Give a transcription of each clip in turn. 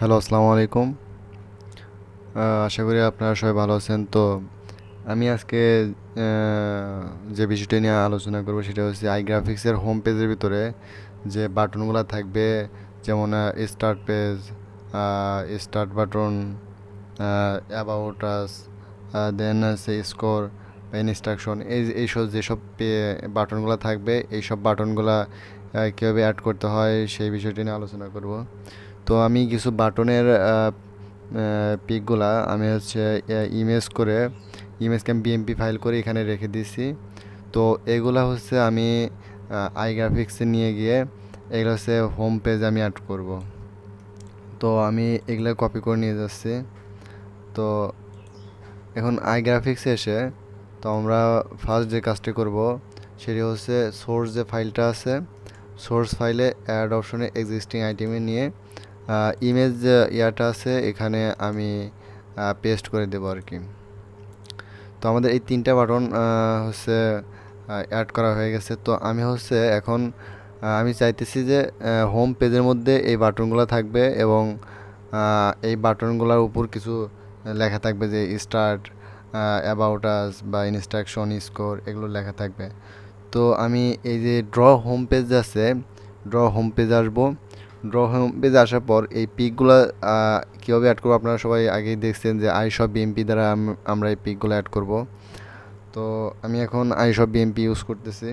Hello, আসসালামু আলাইকুম। আশা করি আপনারা সবাই ভালো আছেন। তো আমি আজকে যে বিষয়টি নিয়ে আলোচনা করব সেটা হচ্ছে igraphics-এর হোম পেজের ভিতরে যে বাটনগুলো থাকবে, যেমন start page, start button, about us, then আছে স্কোর, ইনস্ট্রাকশন, এইসব যেসব বাটনগুলো থাকবে, এইসব বাটনগুলো কীভাবে অ্যাড করতে হয় সেই বিষয়টি নিয়ে আলোচনা করব। তো আমি কিছু বাটনের পিকগুলা আমি হচ্ছে ইমেজকে আমি বিএমপি ফাইল করে এখানে রেখে দিয়েছি। তো এগুলা হচ্ছে আমি আইগ্রাফিক্সে নিয়ে গিয়ে এগুলো হচ্ছে হোম পেজ আমি অ্যাড করব। তো আমি এগুলো কপি করে নিয়ে যাচ্ছি। তো এখন আইগ্রাফিক্সে এসে তো আমরা ফার্স্ট যে কাজটি করব সেটি হচ্ছে সোর্স যে ফাইলটা আছে, সোর্স ফাইলে অ্যাড অপশনে এক্সিস্টিং আইটেমে নিয়ে ইমেজ ইয়াটা আছে এখানে আমি পেস্ট করে দেবো আর কি। তো আমাদের এই তিনটা বাটন হচ্ছে অ্যাড করা হয়ে গেছে। তো আমি হচ্ছে এখন আমি চাইতেছি যে হোম পেজের মধ্যে এই বাটনগুলো থাকবে এবং এই বাটনগুলোর উপর কিছু লেখা থাকবে, যে স্টার্ট, অ্যাবাউট আস বা ইনস্ট্রাকশন, স্কোর, এগুলো লেখা থাকবে। তো আমি এই যে ড্র হোম পেজ আছে, ড্র হোম পেজ আসবো। ড্র হোম পেজে আসার পর এই পিকগুলো কীভাবে অ্যাড করবো আপনারা সবাই আগেই দেখছেন যে আইশপ বিএমপি দ্বারা আমরা এই পিকগুলো অ্যাড করব। তো আমি এখন আইশপ বিএমপি ইউজ করতেছি।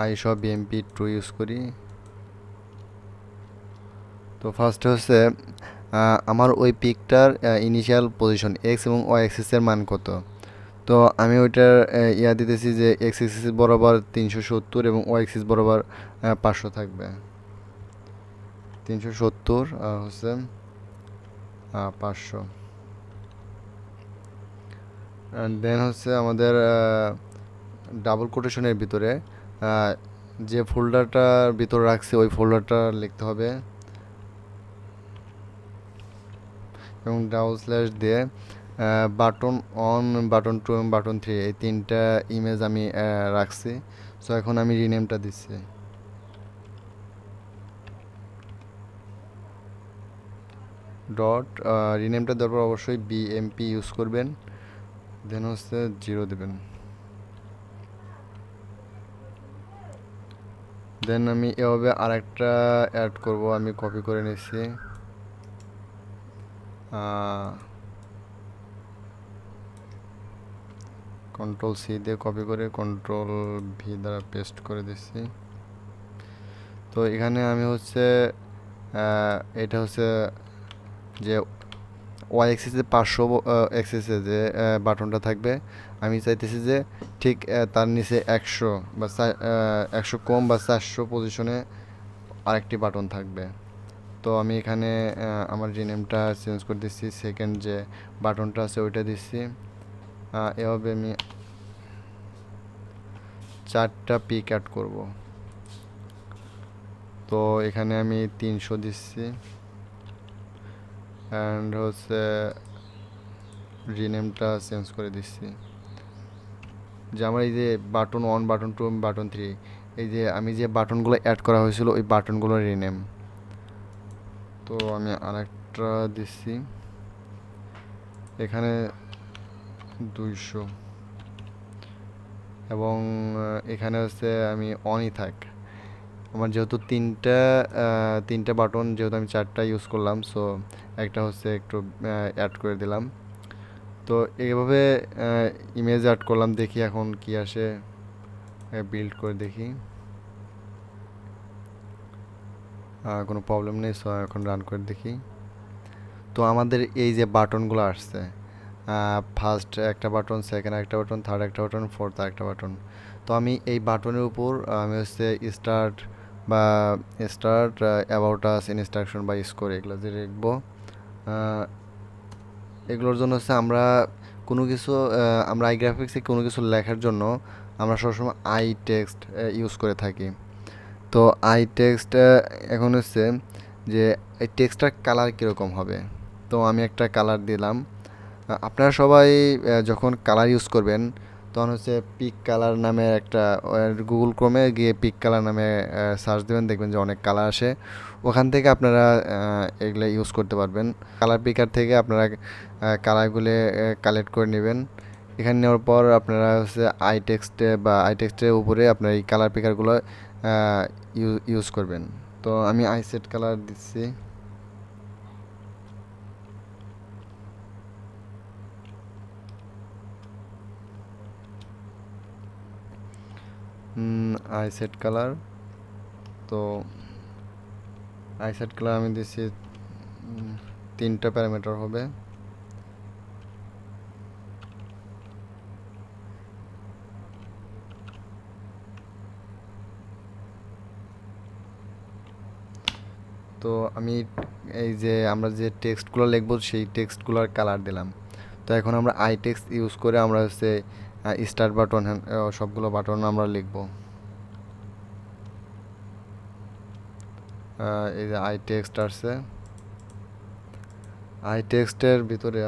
আইশপ বিএমপি 2 ইউজ করি। তো ফার্স্ট হচ্ছে আমার ওই পিকটার ইনিশিয়াল পজিশন এক্স এবং ওয়াই অ্যাক্সিসের মান কত। তো আমি ওইটার ইয়া দিতেছি যে এক্স অ্যাক্সিস বরাবর 370 এবং ওয়াই অ্যাক্সিস বরাবর 500 থাকবে। 370 হচ্ছে 500। দেন হচ্ছে আমাদের ডাবল কোটেশনের ভিতরে যে ফোল্ডারটার ভিতরে রাখছি ওই ফোল্ডারটা লিখতে হবে এবং ডাবল স্ল্যাশ দিয়ে বাটন অন, বাটন টু এবং বাটন থ্রি, এই তিনটা ইমেজ আমি রাখছি। সো এখন আমি রিনেমটা দিচ্ছি ডট। রিনেমটা দেওয়ার পর অবশ্যই বিএমপি ইউজ করবেন, দেন হচ্ছে 0 দেবেন। দেন আমি এভাবে আরেকটা অ্যাড করব, আমি কপি করে নিচ্ছি। কন্ট্রোল সি দিয়ে কপি করে কন্ট্রোল ভি দ্বারা পেস্ট করে দিচ্ছি। তো এখানে আমি হচ্ছে এটা হচ্ছে যে ওয়াই অ্যাক্সিসে 500 অ্যাক্সিসে যে বাটনটা থাকবে, আমি চাইতেছি যে ঠিক তার নিচে 100 বা 100 কম বা 400 পজিশনে আরেকটি বাটন থাকবে। তো আমি এখানে আমার রিনেমটা চেঞ্জ করে দিচ্ছি, সেকেন্ড যে বাটনটা আছে ওইটা দিচ্ছি। এভাবে আমি 4টা পিক অ্যাড করব। তো এখানে আমি 300 দিচ্ছি অ্যান্ড হচ্ছে রিনেমটা চেঞ্জ করে দিচ্ছি যে আমার এই যে বাটন 1, বাটন 2, বাটন 3, এই যে আমি যে বাটনগুলো অ্যাড করা হয়েছিল ওই বাটনগুলোর রিনেম। তো আমি আরেকটা দিচ্ছি এখানে 200 এবং এখানে হচ্ছে আমি অনই থাক। আমার যেহেতু তিনটা বাটন, যেহেতু আমি 4টা ইউজ করলাম, সো একটা হচ্ছে একটু অ্যাড করে দিলাম। তো এইভাবে ইমেজ অ্যাড করলাম, দেখি এখন কি আসে, বিল্ড করে দেখি। কোনো প্রবলেম নেই, সো এখন রান করে দেখি। তো আমাদের এই যে বাটনগুলো আসছে, ফার্স্ট একটা বাটন, সেকেন্ড একটা বাটন, থার্ড একটা বাটন, ফোর্থ একটা বাটন। তো আমি এই বাটনের উপর আমি হচ্ছে স্টার্ট বা স্টার্ট, অ্যাবাউট আস, ইনস্ট্রাকশন বা স্কোর, এগুলো যে লিখবো। এগুলোর জন্য হচ্ছে কোনো কিছু আমরা আইগ্রাফিক্সে কোনো কিছু লেখার জন্য আমরা সবসময় আই টেক্সট ইউজ করে থাকি। তো আই টেক্সট এখন হচ্ছে যে এই টেক্সটটার কালার কীরকম হবে। তো আমি একটা কালার দিলাম। আপনারা সবাই যখন কালার ইউজ করবেন তখন হচ্ছে পিক কালার নামে একটা গুগল ক্রোমে গিয়ে পিক কালার নামে সার্চ দেবেন, দেখবেন যে অনেক কালার আসে। ওখান থেকে আপনারা এগুলো ইউজ করতে পারবেন। কালার পিকার থেকে আপনারা কালারগুলো কালেক্ট করে নেবেন। এখানে নেওয়ার পর আপনারা হচ্ছে আই টেক্সটের উপরে আপনার এই কালার পিকারগুলো ইউজ করবেন। তো আমি আই সেট কালার দিচ্ছি। আই সেট কালার, তো আই সেট কালার আমি দিচ্ছি 3টা প্যারামিটার হবে। তো আমি এই যে আমরা যে টেক্সটগুলো লিখবো সেই টেক্সটগুলোর কালার দিলাম। তো এখন আমরা আই টেক্সট ইউজ করে আমরা হচ্ছে স্টার্ট বাটন সবগুলো বাটন আমরা লিখবো। এই যে আই টেক্সট আসছে, আই টেক্সটের ভিতরে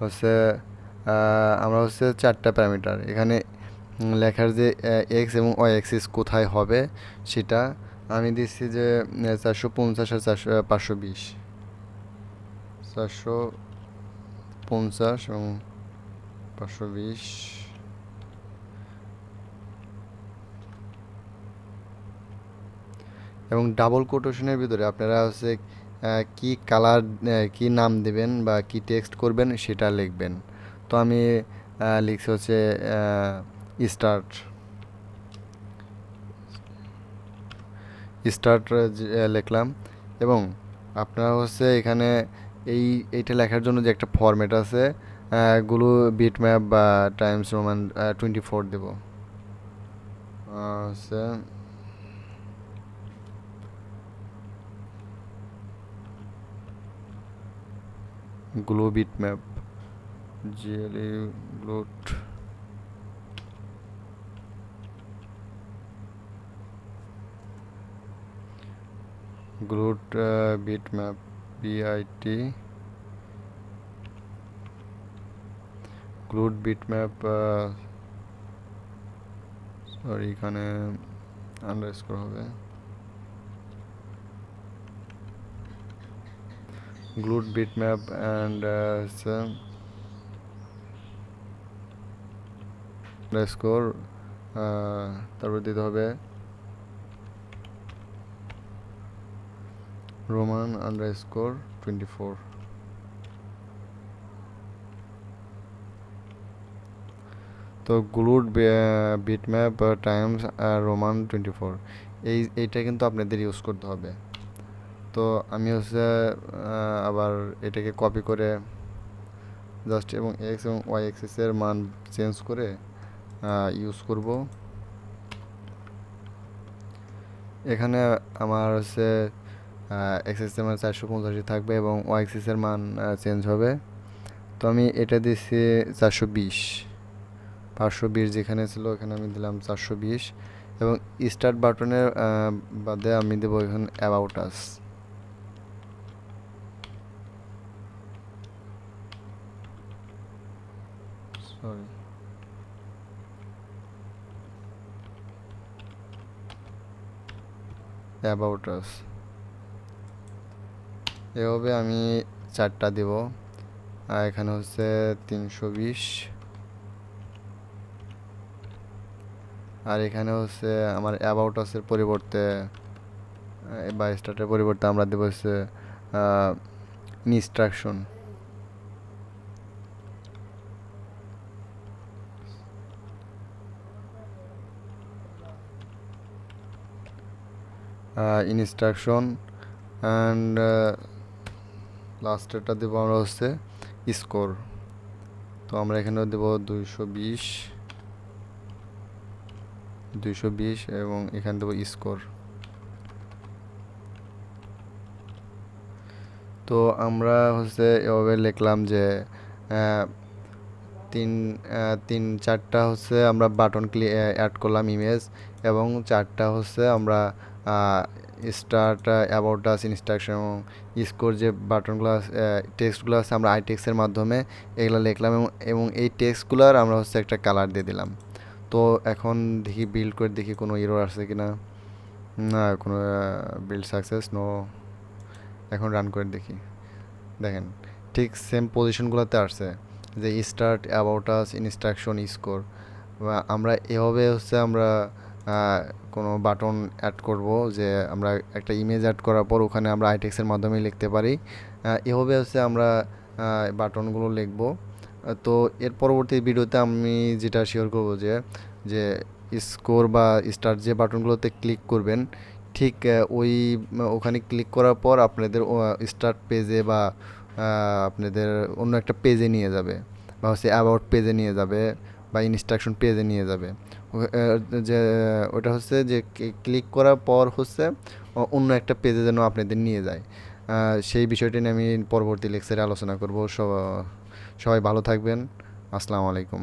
হচ্ছে আমরা হচ্ছে 4টা প্যারামিটার এখানে লেখার যে এক্স এবং ওয়াই অ্যাক্সিস কোথায় হবে সেটা আমি দিচ্ছি যে 450 আর 520, 450 এবং 520। এবং ডাবল কোটেশনের ভিতরে আপনারা হচ্ছে কি কালার, কি নাম দেবেন বা কি টেক্সট করবেন সেটা লিখবেন। তো আমি লিখছি হচ্ছে স্টার্ট স্টার্ট লিখলাম। এবং আপনারা হচ্ছে এখানে এইটা লেখার জন্য যে একটা ফরম্যাট আছে, গুলো বিট ম্যাপ বা টাইমস রোমান 24 দেব হচ্ছে glut bit map, GLE glut glut bit map, BIT glut bit map, sorry এখানে আন্ডারস্কোর হবে, glut bit map and underscore, তারপর দিতে হবে রোমান আন্ডারস্কোর 24। তো গ্লুড বিটম্যাপ টাইমস রোমান 24 এইটা কিন্তু আপনাদের ইউজ করতে হবে। তো আমি হচ্ছে আবার এটাকে কপি করে জাস্ট এবং এক্স এবং ওয়াই এক্সিসের মান চেঞ্জ করে ইউজ করব। এখানে আমার হচ্ছে এক্স এক্সিসের মান 485 থাকবে এবং ওয়াই এক্সিসের মান চেঞ্জ হবে। তো আমি এটা দিচ্ছি 420, 520 যেখানে ছিল এখানে আমি দিলাম 420। এবং স্টার্ট বাটনের বাদে আমি দেবো এখন about us. Sorry, about us এভাবে আমি 4টা দেব। আর এখানে হচ্ছে 320, আর এখানে হচ্ছে আমার অ্যাবাউট আসের পরিবর্তে বা স্টার্টের পরিবর্তে আমরা দেবো হচ্ছে ইনস্ট্রাকশন। ইনস্ট্রাকশন অ্যান্ড লাস্টেরটা দেবো আমরা হচ্ছে স্কোর। তো আমরা এখানেও দেবো 220 এবং এখানে দেবো স্কোর। তো আমরা হচ্ছে এভাবে লিখলাম যে তিন চারটা হচ্ছে আমরা বাটন অ্যাড করলাম ইমেজ, এবং 4টা হচ্ছে আমরা স্টার্ট, অ্যাবাউট আস, ইনস্ট্রাকশন এবং স্কোর যে বাটনগুলো টেক্সটগুলো আছে আমরা আই টেক্সের মাধ্যমে এগুলো লিখলাম এবং এই টেক্সটগুলোর আমরা হচ্ছে একটা কালার দিয়ে দিলাম। তো এখন দেখি বিল্ড করে দেখি কোনো এরর আসছে কি না। না, কোনো বিল্ড সাকসেস নো। এখন রান করে দেখি। দেখেন ঠিক সেম পজিশনগুলোতে আসছে, যে start, about us, instruction, score. আমরা এভাবে হচ্ছে আমরা কোনো বাটন অ্যাড করব, যে আমরা একটা ইমেজ অ্যাড করার পর ওখানে আমরা আইটেক্সের মাধ্যমে লিখতে পারি। এভাবে হচ্ছে আমরা বাটনগুলো লিখব। তো এর পরবর্তী ভিডিওতে আমি যেটা শেয়ার করব যে যে স্কোর বা স্টার্ট যে বাটনগুলোতে ক্লিক করবেন, ঠিক ওখানে ক্লিক করার পর আপনাদের স্টার্ট পেজে বা আপনাদের অন্য একটা পেজে নিয়ে যাবে, বা হচ্ছে অ্যাবাউট পেজে নিয়ে যাবে, বা ইনস্ট্রাকশন পেজে নিয়ে যাবে। যে ওটা হচ্ছে যে ক্লিক করার পর হচ্ছে অন্য একটা পেজে যেন আপনাদের নিয়ে যায়। সেই বিষয়টি নিয়ে আমি পরবর্তী লেকচারে আলোচনা করব। সবাই ভালো থাকবেন। আসসালামু আলাইকুম।